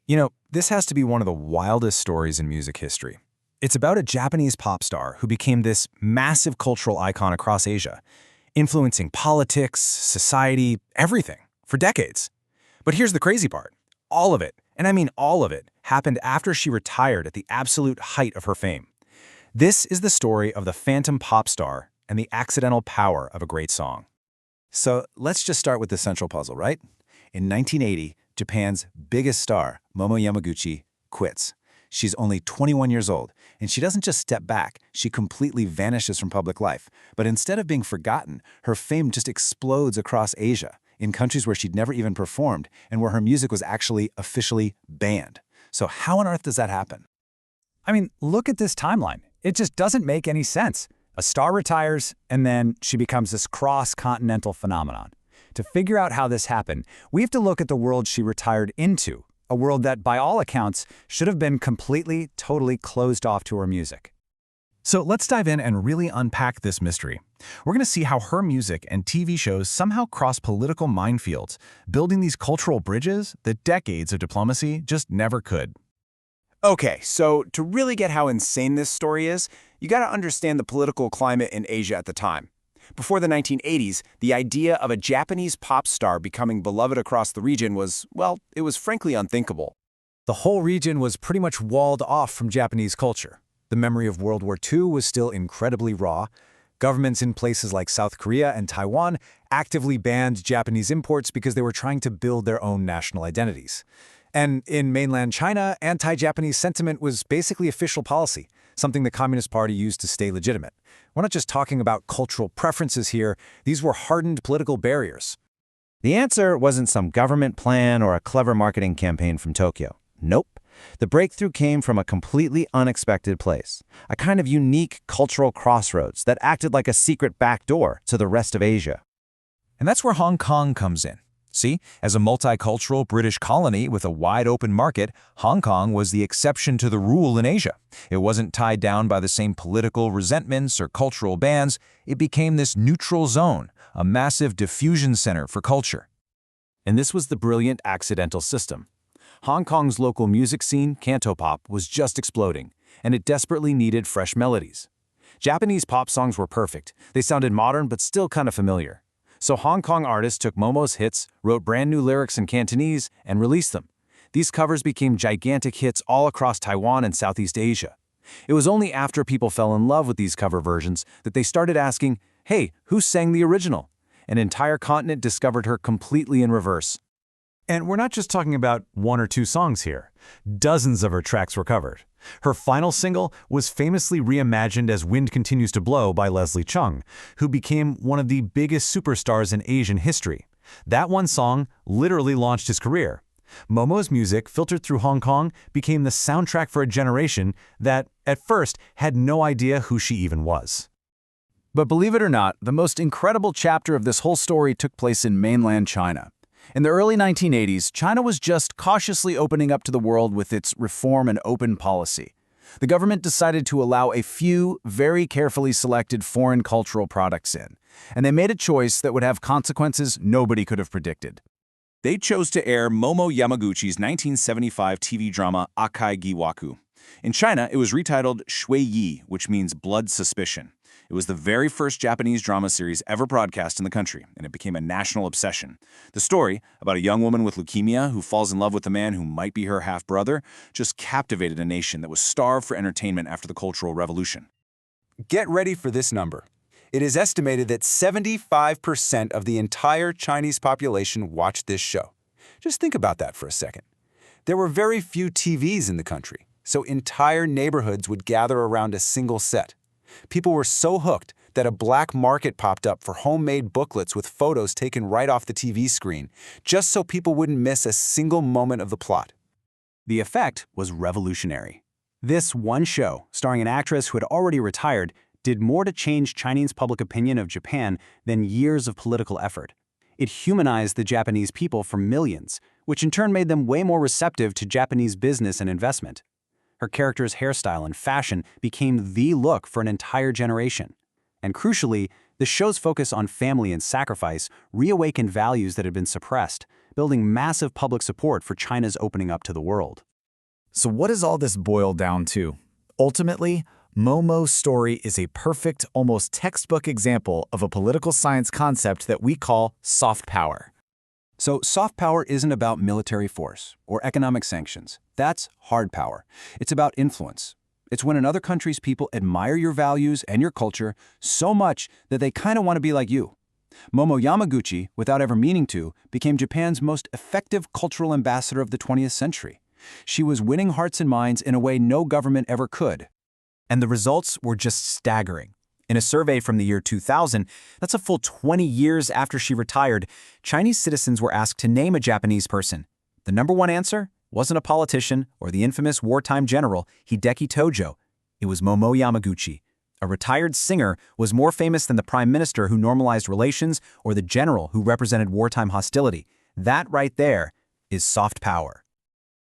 This has to be one of the wildest stories in music history. It's about a Japanese pop star who became this massive cultural icon across Asia, influencing politics, society, everything, for decades. But here's the crazy part. All of it, and I mean all of it, happened after she retired at the absolute height of her fame. This is the story of the phantom pop star and the accidental power of a great song. So let's just start with the central puzzle, right? In 1980, Japan's biggest star, Momoe Yamaguchi, quits. She's only 21 years old, and she doesn't just step back, she completely vanishes from public life. But instead of being forgotten, her fame just explodes across Asia, in countries where she'd never even performed and where her music was actually officially banned. So how on earth does that happen? I mean, look at this timeline. It just doesn't make any sense. A star retires, and then she becomes this cross-continental phenomenon. To figure out how this happened, we have to look at the world she retired into, a world that, by all accounts, should have been completely, totally closed off to her music. So let's dive in and really unpack this mystery. We're going to see how her music and TV shows somehow cross political minefields, building these cultural bridges that decades of diplomacy just never could. Okay, so to really get how insane this story is, you gotta understand the political climate in Asia at the time. Before the 1980s, the idea of a Japanese pop star becoming beloved across the region was, well, it was frankly unthinkable. The whole region was pretty much walled off from Japanese culture. The memory of World War II was still incredibly raw. Governments in places like South Korea and Taiwan actively banned Japanese imports because they were trying to build their own national identities. And in mainland China, anti-Japanese sentiment was basically official policy, something the Communist Party used to stay legitimate. We're not just talking about cultural preferences here, these were hardened political barriers. The answer wasn't some government plan or a clever marketing campaign from Tokyo. Nope. The breakthrough came from a completely unexpected place, a kind of unique cultural crossroads that acted like a secret backdoor to the rest of Asia. And that's where Hong Kong comes in. See, as a multicultural British colony with a wide-open market, Hong Kong was the exception to the rule in Asia. It wasn't tied down by the same political resentments or cultural bans. It became this neutral zone, a massive diffusion center for culture. And this was the brilliant accidental system. Hong Kong's local music scene, Cantopop, was just exploding, and it desperately needed fresh melodies. Japanese pop songs were perfect. They sounded modern but still kind of familiar. So Hong Kong artists took Momo's hits, wrote brand new lyrics in Cantonese, and released them. These covers became gigantic hits all across Taiwan and Southeast Asia. It was only after people fell in love with these cover versions that they started asking, hey, who sang the original? An entire continent discovered her completely in reverse. And we're not just talking about one or two songs here. Dozens of her tracks were covered. Her final single was famously reimagined as Wind Continues to Blow by Leslie Chung, who became one of the biggest superstars in Asian history. That one song literally launched his career. Momo's music, filtered through Hong Kong, became the soundtrack for a generation that, at first, had no idea who she even was. But believe it or not, the most incredible chapter of this whole story took place in mainland China. In the early 1980s, China was just cautiously opening up to the world with its reform and open policy. The government decided to allow a few very carefully selected foreign cultural products in, and they made a choice that would have consequences nobody could have predicted. They chose to air Momoe Yamaguchi's 1975 TV drama Akai Giwaku. In China, it was retitled Shui Yi, which means blood suspicion. It was the very first Japanese drama series ever broadcast in the country, and it became a national obsession. The story, about a young woman with leukemia who falls in love with a man who might be her half-brother, just captivated a nation that was starved for entertainment after the Cultural Revolution. Get ready for this number. It is estimated that 75% of the entire Chinese population watched this show. Just think about that for a second. There were very few TVs in the country, so entire neighborhoods would gather around a single set. People were so hooked that a black market popped up for homemade booklets with photos taken right off the TV screen, just so people wouldn't miss a single moment of the plot. The effect was revolutionary. This one show, starring an actress who had already retired, did more to change Chinese public opinion of Japan than years of political effort. It humanized the Japanese people for millions, which in turn made them way more receptive to Japanese business and investment. Her character's hairstyle and fashion became the look for an entire generation. And crucially, the show's focus on family and sacrifice reawakened values that had been suppressed, building massive public support for China's opening up to the world. So what does all this boil down to? Ultimately, Momoe's story is a perfect, almost textbook example of a political science concept that we call soft power. So soft power isn't about military force or economic sanctions. That's hard power. It's about influence. It's when another country's people admire your values and your culture so much that they kind of want to be like you. Momoe Yamaguchi, without ever meaning to, became Japan's most effective cultural ambassador of the 20th century. She was winning hearts and minds in a way no government ever could. And the results were just staggering. In a survey from the year 2000, that's a full 20 years after she retired, Chinese citizens were asked to name a Japanese person. The number one answer wasn't a politician or the infamous wartime general Hideki Tojo. It was Momoe Yamaguchi. A retired singer was more famous than the prime minister who normalized relations or the general who represented wartime hostility. That right there is soft power.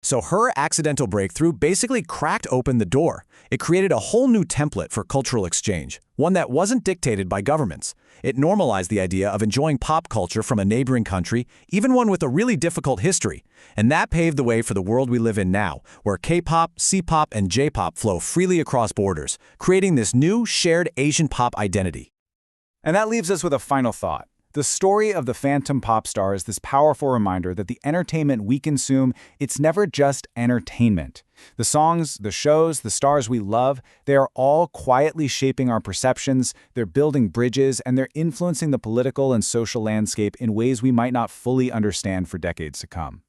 So her accidental breakthrough basically cracked open the door. It created a whole new template for cultural exchange, one that wasn't dictated by governments. It normalized the idea of enjoying pop culture from a neighboring country, even one with a really difficult history. And that paved the way for the world we live in now, where K-pop, C-pop, and J-pop flow freely across borders, creating this new shared Asian pop identity. And that leaves us with a final thought. The story of the phantom pop star is this powerful reminder that the entertainment we consume, it's never just entertainment. The songs, the shows, the stars we love, they are all quietly shaping our perceptions, they're building bridges, and they're influencing the political and social landscape in ways we might not fully understand for decades to come.